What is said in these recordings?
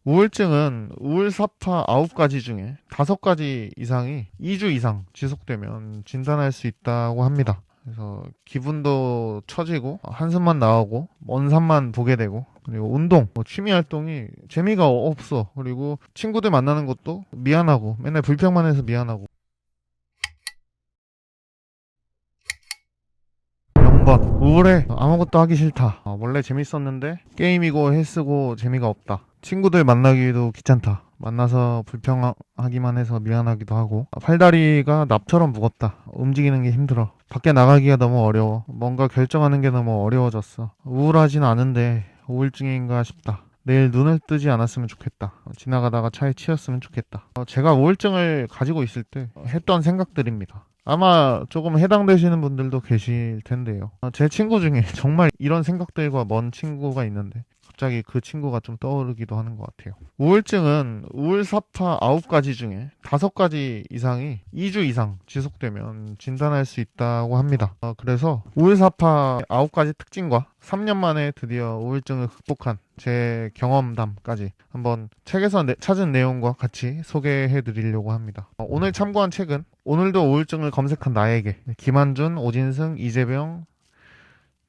우울증은 우울사파 9가지 중에 5가지 이상이 2주 이상 지속되면 진단할 수 있다고 합니다. 그래서 기분도 처지고 한숨만 나오고 먼 산만 보게 되고 그리고 운동, 취미 활동이 재미가 없어. 그리고 친구들 만나는 것도 미안하고 맨날 불평만 해서 미안하고 0번 우울해. 아무것도 하기 싫다. 원래 재밌었는데 게임이고 헬스고 재미가 없다. 친구들 만나기도 귀찮다. 만나서 불평하기만 해서 미안하기도 하고 팔다리가 납처럼 무겁다. 움직이는 게 힘들어. 밖에 나가기가 너무 어려워. 뭔가 결정하는 게 너무 어려워졌어. 우울하진 않은데 우울증인가 싶다. 내일 눈을 뜨지 않았으면 좋겠다. 지나가다가 차에 치였으면 좋겠다. 제가 우울증을 가지고 있을 때 했던 생각들입니다. 아마 조금 해당되시는 분들도 계실 텐데요. 제 친구 중에 정말 이런 생각들과 먼 친구가 있는데 갑자기 그 친구가 좀 떠오르기도 하는 것 같아요. 우울증은 우울사파 9가지 중에 5가지 이상이 2주 이상 지속되면 진단할 수 있다고 합니다. 그래서 우울사파 9가지 특징과 3년 만에 드디어 우울증을 극복한 제 경험담까지 한번 책에서 찾은 내용과 같이 소개해 드리려고 합니다. 오늘 참고한 책은 오늘도 우울증을 검색한 나에게, 김한준, 오진승, 이재병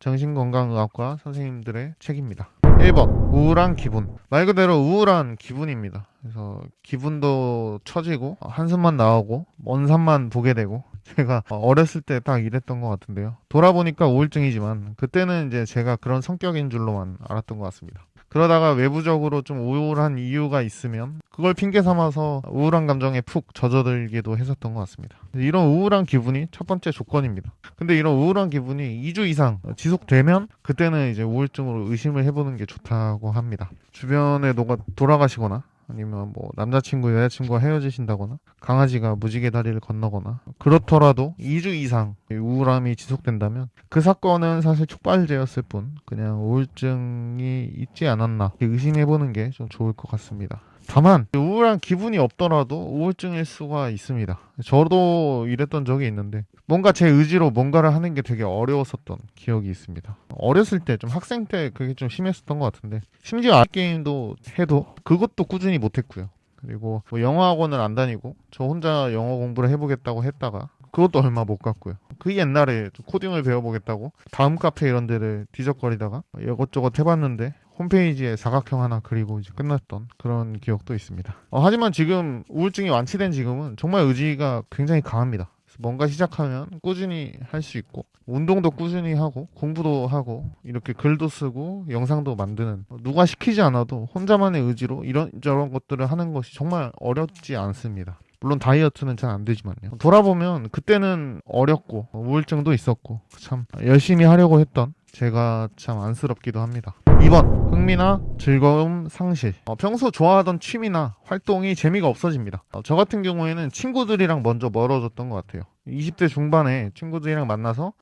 정신건강의학과 선생님들의 책입니다. 1번 우울한 기분. 말 그대로 우울한 기분입니다. 그래서 기분도 처지고 한숨만 나오고 먼 산만 보게 되고 제가 어렸을 때 딱 이랬던 것 같은데요. 돌아보니까 우울증이지만 그때는 이제 제가 그런 성격인 줄로만 알았던 것 같습니다. 그러다가 외부적으로 좀 우울한 이유가 있으면 그걸 핑계 삼아서 우울한 감정에 푹 젖어들기도 했었던 것 같습니다. 이런 우울한 기분이 첫 번째 조건입니다. 근데 이런 우울한 기분이 2주 이상 지속되면 그때는 이제 우울증으로 의심을 해보는 게 좋다고 합니다. 주변에 누가 돌아가시거나 아니면 뭐 남자친구 여자친구가 헤어지신다거나 강아지가 무지개 다리를 건너거나 그렇더라도 2주 이상 우울함이 지속된다면 그 사건은 사실 촉발제였을 뿐 그냥 우울증이 있지 않았나 의심해보는 게 좀 좋을 것 같습니다. 다만 우울한 기분이 없더라도 우울증일 수가 있습니다. 저도 이랬던 적이 있는데 뭔가 제 의지로 뭔가를 하는 게 되게 어려웠었던 기억이 있습니다. 어렸을 때 좀 학생 때 그게 좀 심했었던 것 같은데 심지어 게임도 해도 그것도 꾸준히 못했고요. 그리고 뭐 영어 학원을 안 다니고 저 혼자 영어 공부를 해보겠다고 했다가 그것도 얼마 못 갔고요. 그 옛날에 좀 코딩을 배워보겠다고 다음 카페 이런 데를 뒤적거리다가 이것저것 해봤는데 홈페이지에 사각형 하나 그리고 이제 끝났던 그런 기억도 있습니다. 하지만 지금 우울증이 완치된 지금은 정말 의지가 굉장히 강합니다. 그래서 뭔가 시작하면 꾸준히 할 수 있고 운동도 꾸준히 하고 공부도 하고 이렇게 글도 쓰고 영상도 만드는 누가 시키지 않아도 혼자만의 의지로 이런저런 것들을 하는 것이 정말 어렵지 않습니다. 물론 다이어트는 잘 안 되지만요. 돌아보면 그때는 어렸고 우울증도 있었고 참 열심히 하려고 했던 제가 참 안쓰럽기도 합니다. 2번 흥미나 즐거움 상실. 평소 좋아하던 취미나 활동이 재미가 없어집니다. 저 같은 경우에는 친구들이랑 먼저 멀어졌던 것 같아요. 20대 중반에 친구들이랑 만나서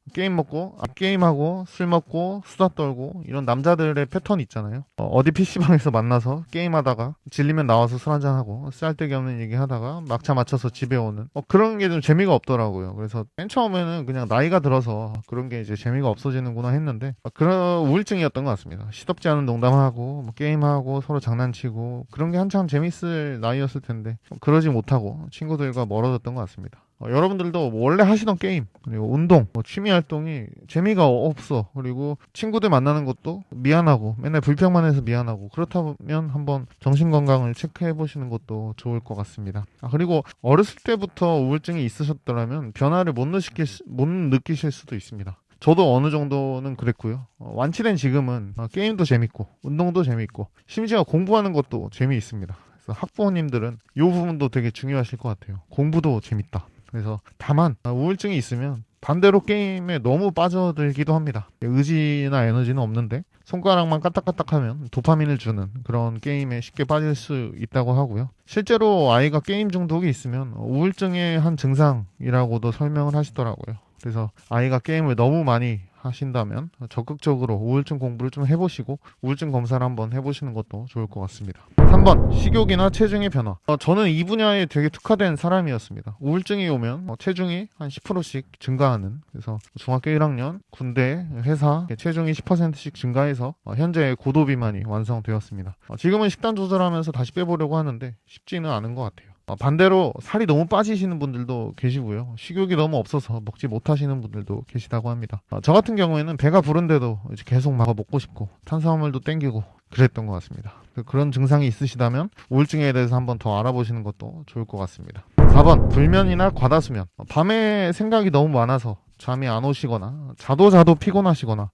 게임하고 술 먹고 수다 떨고 이런 남자들의 패턴 있잖아요. 어디 PC방에서 만나서 게임하다가 질리면 나와서 술 한잔하고 쓸데기 없는 얘기하다가 막차 맞춰서 집에 오는 그런 게 좀 재미가 없더라고요. 그래서 맨 처음에는 그냥 나이가 들어서 그런 게 이제 재미가 없어지는구나 했는데 그런 우울증이었던 것 같습니다. 시덥지 않은 농담하고 뭐 게임하고 서로 장난치고 그런 게 한참 재밌을 나이였을 텐데 그러지 못하고 친구들과 멀어졌던 것 같습니다. 여러분들도 원래 하시던 게임 그리고 운동, 취미 활동이 재미가 없어. 그리고 친구들 만나는 것도 미안하고 맨날 불평만 해서 미안하고 그렇다면 한번 정신건강을 체크해 보시는 것도 좋을 것 같습니다. 그리고 어렸을 때부터 우울증이 있으셨더라면 변화를 못 느끼실 수도 있습니다. 저도 어느 정도는 그랬고요. 완치된 지금은 게임도 재밌고 운동도 재밌고 심지어 공부하는 것도 재미있습니다. 그래서 학부모님들은 이 부분도 되게 중요하실 것 같아요. 공부도 재밌다. 그래서 다만 우울증이 있으면 반대로 게임에 너무 빠져들기도 합니다. 의지나 에너지는 없는데 손가락만 까딱까딱하면 도파민을 주는 그런 게임에 쉽게 빠질 수 있다고 하고요. 실제로 아이가 게임 중독이 있으면 우울증의 한 증상이라고도 설명을 하시더라고요. 그래서 아이가 게임을 너무 많이 하신다면 적극적으로 우울증 공부를 좀 해보시고 우울증 검사를 한번 해보시는 것도 좋을 것 같습니다. 3번, 식욕이나 체중의 변화. 저는 이 분야에 되게 특화된 사람이었습니다. 우울증이 오면 체중이 한 10%씩 증가하는, 그래서 중학교 1학년, 군대, 회사 체중이 10%씩 증가해서 현재 고도 비만이 완성되었습니다. 지금은 식단 조절하면서 다시 빼보려고 하는데 쉽지는 않은 것 같아요. 반대로 살이 너무 빠지시는 분들도 계시고요. 식욕이 너무 없어서 먹지 못하시는 분들도 계시다고 합니다. 저 같은 경우에는 배가 부른데도 이제 계속 막 먹고 싶고 탄수화물도 땡기고 그랬던 것 같습니다. 그런 증상이 있으시다면 우울증에 대해서 한번 더 알아보시는 것도 좋을 것 같습니다. 4번, 불면이나 과다수면. 밤에 생각이 너무 많아서 잠이 안 오시거나 자도 피곤하시거나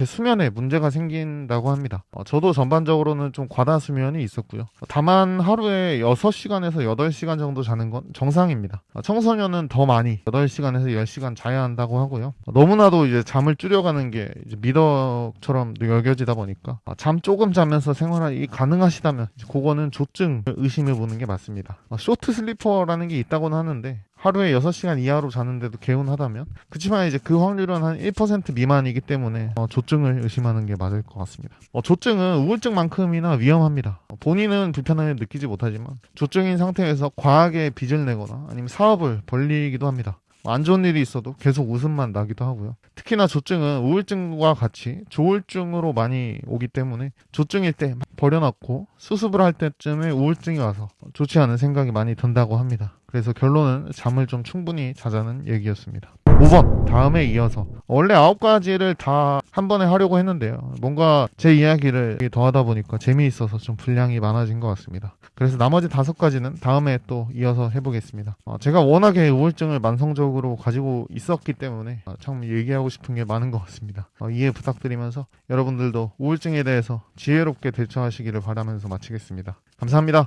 수면에 문제가 생긴다고 합니다. 저도 전반적으로는 좀 과다수면이 있었고요. 다만 하루에 6시간에서 8시간 정도 자는 건 정상입니다. 청소년은 더 많이 8시간에서 10시간 자야 한다고 하고요. 너무나도 이제 잠을 줄여가는 게 이제 미덕처럼 여겨지다 보니까 잠 조금 자면서 생활이 가능하시다면 그거는 조증 의심해 보는 게 맞습니다. 쇼트 슬리퍼라는 게 있다고는 하는데 하루에 6시간 이하로 자는데도 개운하다면, 그렇지만 이제 그 확률은 한 1% 미만이기 때문에 조증을 의심하는 게 맞을 것 같습니다. 조증은 우울증만큼이나 위험합니다. 본인은 불편함을 느끼지 못하지만 조증인 상태에서 과하게 빚을 내거나 아니면 사업을 벌리기도 합니다. 안 좋은 일이 있어도 계속 웃음만 나기도 하고요. 특히나 조증은 우울증과 같이 조울증으로 많이 오기 때문에 조증일 때 버려놓고 수습을 할 때쯤에 우울증이 와서 좋지 않은 생각이 많이 든다고 합니다. 그래서 결론은 잠을 좀 충분히 자자는 얘기였습니다. 5번, 다음에 이어서. 원래 9가지를 다 한 번에 하려고 했는데요. 뭔가 제 이야기를 더 하다 보니까 재미있어서 좀 분량이 많아진 것 같습니다. 그래서 나머지 5가지는 다음에 또 이어서 해보겠습니다. 제가 워낙에 우울증을 만성적으로 가지고 있었기 때문에 참 얘기하고 싶은 게 많은 것 같습니다. 이해 부탁드리면서 여러분들도 우울증에 대해서 지혜롭게 대처하시기를 바라면서 마치겠습니다. 감사합니다.